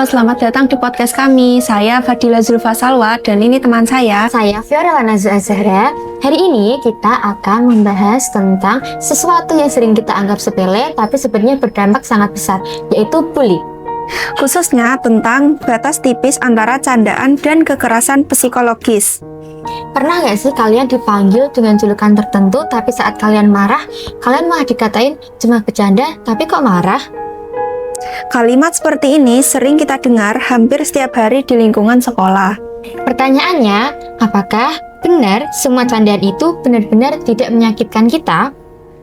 selamat datang di podcast kami. Saya Fadila Zulfa Salwa dan ini teman saya. Saya Fiorella Nazwa Zahra. Hari ini kita akan membahas tentang sesuatu yang sering kita anggap sepele tapi sebenarnya berdampak sangat besar, yaitu bully. Khususnya tentang batas tipis antara candaan dan kekerasan psikologis. Pernah gak sih kalian dipanggil dengan julukan tertentu tapi saat kalian marah, kalian malah dikatain cuma bercanda tapi kok marah? Kalimat seperti ini sering kita dengar hampir setiap hari di lingkungan sekolah. Pertanyaannya, apakah benar semua candaan itu benar-benar tidak menyakitkan kita?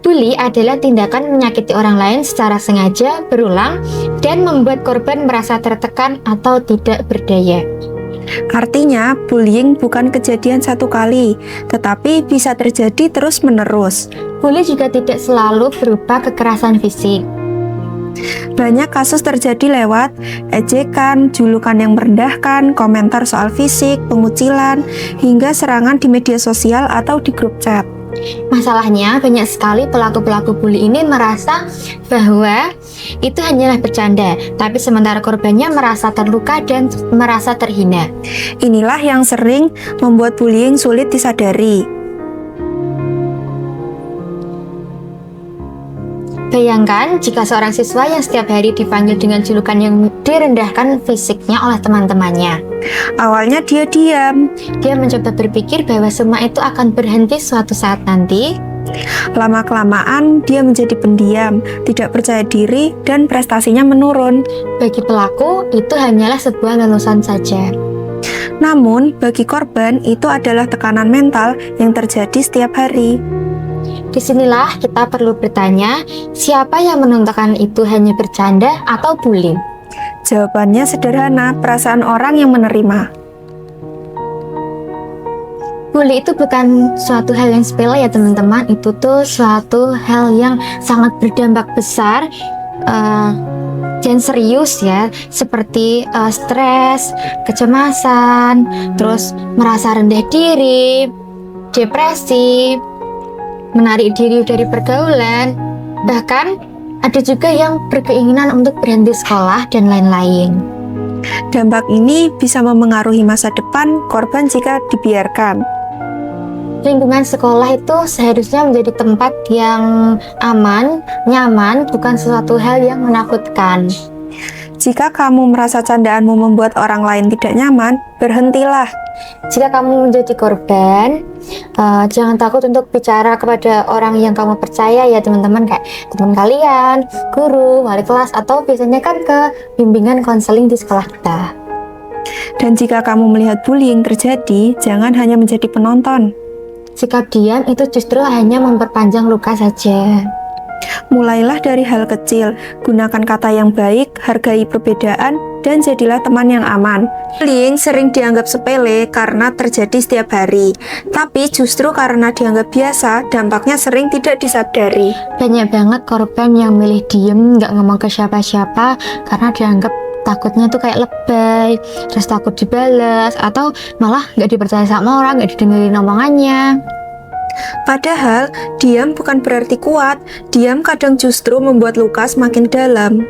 Bully adalah tindakan menyakiti orang lain secara sengaja, berulang, dan membuat korban merasa tertekan atau tidak berdaya. Artinya, bullying bukan kejadian satu kali, tetapi bisa terjadi terus-menerus. Bully juga tidak selalu berupa kekerasan fisik. Banyak kasus terjadi lewat ejekan, julukan yang merendahkan, komentar soal fisik, pengucilan, hingga serangan di media sosial atau di grup chat. Masalahnya, banyak sekali pelaku-pelaku bully ini merasa bahwa itu hanyalah bercanda, tapi sementara korbannya merasa terluka dan merasa terhina. Inilah yang sering membuat bullying sulit disadari. Bayangkan jika seorang siswa yang setiap hari dipanggil dengan julukan yang direndahkan fisiknya oleh teman-temannya. Awalnya dia diam. Dia mencoba berpikir bahwa semua itu akan berhenti suatu saat nanti. Lama-kelamaan dia menjadi pendiam, tidak percaya diri, dan prestasinya menurun. Bagi pelaku, itu hanyalah sebuah lelusan saja. Namun, bagi korban itu adalah tekanan mental yang terjadi setiap hari. Disinilah kita perlu bertanya, siapa yang menentukan itu hanya bercanda atau bullying? Jawabannya sederhana, perasaan orang yang menerima. Bully itu bukan suatu hal yang sepele ya teman-teman, itu tuh suatu hal yang sangat berdampak besar dan serius ya, seperti stres, kecemasan, terus merasa rendah diri, depresi, menarik diri dari pergaulan, bahkan ada juga yang berkeinginan untuk berhenti sekolah dan lain-lain. Dampak ini bisa memengaruhi masa depan korban jika dibiarkan. Lingkungan sekolah itu seharusnya menjadi tempat yang aman, nyaman, bukan sesuatu hal yang menakutkan. Jika kamu merasa candaanmu membuat orang lain tidak nyaman, berhentilah. Jika kamu menjadi korban, jangan takut untuk bicara kepada orang yang kamu percaya ya teman-teman, kayak teman kalian, guru, wali kelas, atau biasanya kan ke bimbingan konseling di sekolah kita. Dan jika kamu melihat bullying terjadi, jangan hanya menjadi penonton. Sikap diam itu justru hanya memperpanjang luka saja. Mulailah dari hal kecil, gunakan kata yang baik, hargai perbedaan, dan jadilah teman yang aman. Bullying sering dianggap sepele karena terjadi setiap hari, tapi justru karena dianggap biasa, dampaknya sering tidak disadari. Banyak banget korban yang milih diem, nggak ngomong ke siapa-siapa karena dianggap takutnya tuh kayak lebay, terus takut dibalas, atau malah nggak dipercaya sama orang, nggak didengerin omongannya. Padahal, diam bukan berarti kuat. Diam kadang justru membuat luka semakin dalam.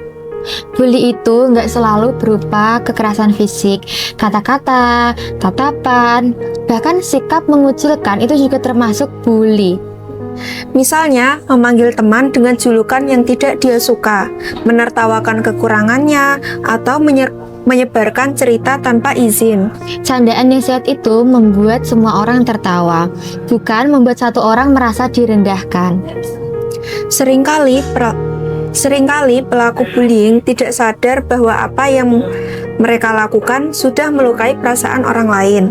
Bully itu nggak selalu berupa kekerasan fisik. Kata-kata, tatapan, bahkan sikap mengucilkan itu juga termasuk bully. Misalnya, memanggil teman dengan julukan yang tidak dia suka, menertawakan kekurangannya, atau menyebarkan cerita tanpa izin. Candaan yang sehat itu membuat semua orang tertawa, bukan membuat satu orang merasa direndahkan. Seringkali pelaku bullying tidak sadar bahwa apa yang mereka lakukan sudah melukai perasaan orang lain.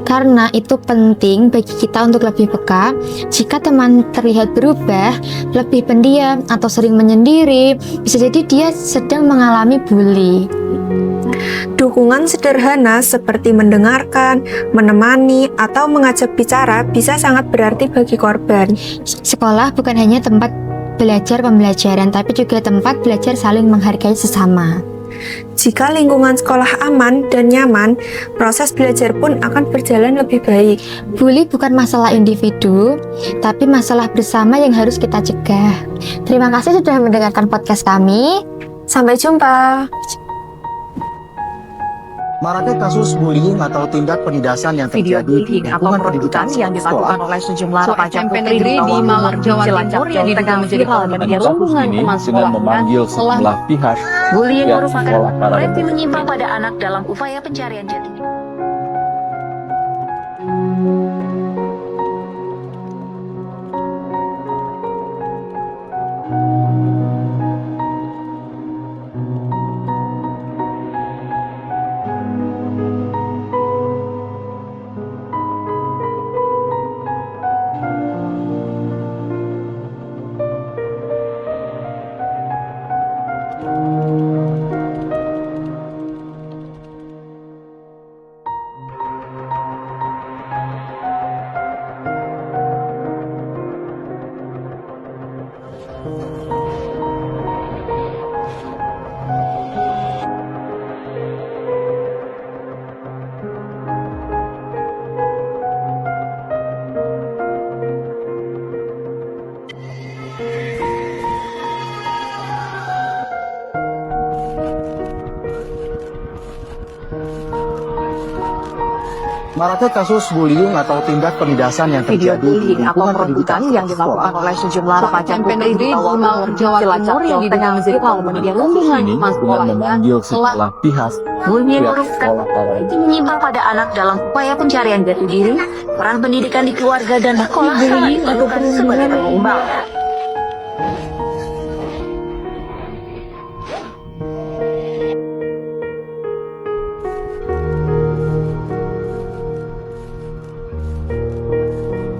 Karena itu penting bagi kita untuk lebih peka. Jika teman terlihat berubah, lebih pendiam atau sering menyendiri, bisa jadi dia sedang mengalami bully. Dukungan sederhana seperti mendengarkan, menemani, atau mengajak bicara bisa sangat berarti bagi korban. Sekolah bukan hanya tempat belajar pembelajaran, tapi juga tempat belajar saling menghargai sesama. Jika lingkungan sekolah aman dan nyaman, proses belajar pun akan berjalan lebih baik. Bully bukan masalah individu, tapi masalah bersama yang harus kita cegah. Terima kasih sudah mendengarkan podcast kami. Sampai jumpa. Maraknya kasus bullying atau tindak penindasan yang Video terjadi di bullying atau lingkungan perebutan pendidikan yang sekolah. dilakukan oleh sejumlah Seorang remaja SMP putri negeri di bawah Malang, umur Jawa Cilacap, Timur yang Jawa diduga Tengah menjadi viral korban media kasus rombongan ini teman dengan sekolahnya memanggil telah sejumlah pihak bullying pihak merupakan sekolah para berarti remaja. menyimpang pada anak dalam upaya pencarian jati diri. Maraknya kasus bullying atau tindak penindasan yang Video terjadi di bullying atau lingkungan perebutan pendidikan yang dilakukan sekolah. oleh sejumlah remaja SMP putri negeri di di bawah Malang, umur Jawa Cilacap, Timur yang Jawa diduga Tengah menjadi viral korban media kasus rombongan ini teman dengan sekolahnya memanggil telah sejumlah pihak bullying pihak merupakan sekolah para remaja. berarti menyimpang pada anak dalam upaya pencarian jati diri. Peran pendidikan di keluarga dan sekolah sangat diperlukan sebagai penyeimbang.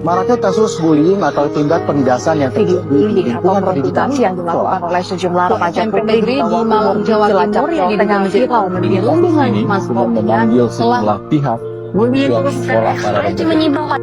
Maraknya kasus bullying atau tindak penindasan yang Video terjadi di bullying atau lingkungan perebutan pendidikan yang sekolah. dilakukan oleh sejumlah remaja SMP putri negeri di di bawah Malang, umur Jawa Cilacap, Timur yang Jawa diduga Tengah menjadi viral korban media kasus rombongan ini teman dengan sekolahnya memanggil telah sejumlah pihak bullying pihak merupakan sekolah para berarti remaja. menyimpang pada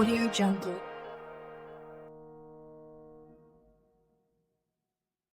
Audio Jungle.